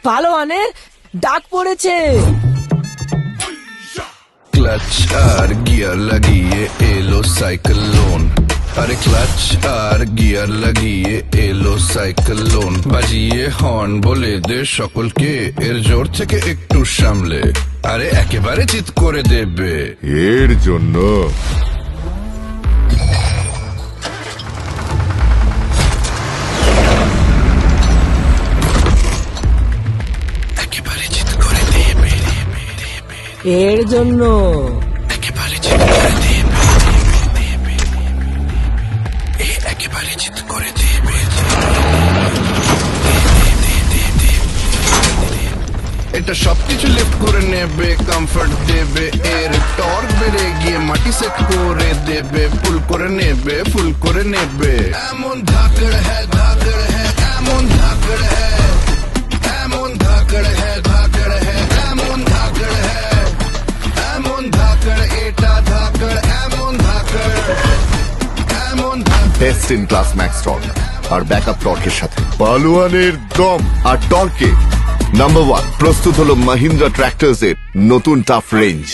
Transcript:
পালোয়ানের ডাক পড়েছে। ক্লাচ আর গিয়ার লাগিয়ে এলো সাইক্লোন, আরে ক্লাচ আর গিয়ার লাগিয়ে এলো সাইক্লোন, বাজিয়ে হর্ন বলে দে সকলকে এর জোর থেকে একটু সামলে, আরে একেবারে চিৎ করে দেবে। এর জন্য একেবারে চিৎ করে দেবে, এর জন্য একেবারে চিৎ করে দেবে, একেবারে চিৎ করে দেবে। এটা সবকিছু লিফট করে নেবে, কমফর্ট দেবে, এর টর্ক বেড়ে গিয়ে মাটি সেট করে দেবে, ফুল করে নেবে, ফুল করে নেবে। এমন ধাকড় হ্যাঁ ধাকড় হ্যাঁ, এমন ধাকড় হ্যাঁ, এমন ধাকড় হ্যাঁ ধাকড় হ্যাঁ, এমন ধাকড় হ্যাঁ, এমন ধাকড়, এটা ধাকড়, এমন ধাকড়, এমন ধাকড়। Best in class max torque আর ব্যাকআপ টর্কের সাথে পালোয়ানের দম আর টর্কে নাম্বার 1 প্রস্তুত হলো মাহিন্দ্রা ট্র্যাক্টরস এর নতুন টাফ রেঞ্জ।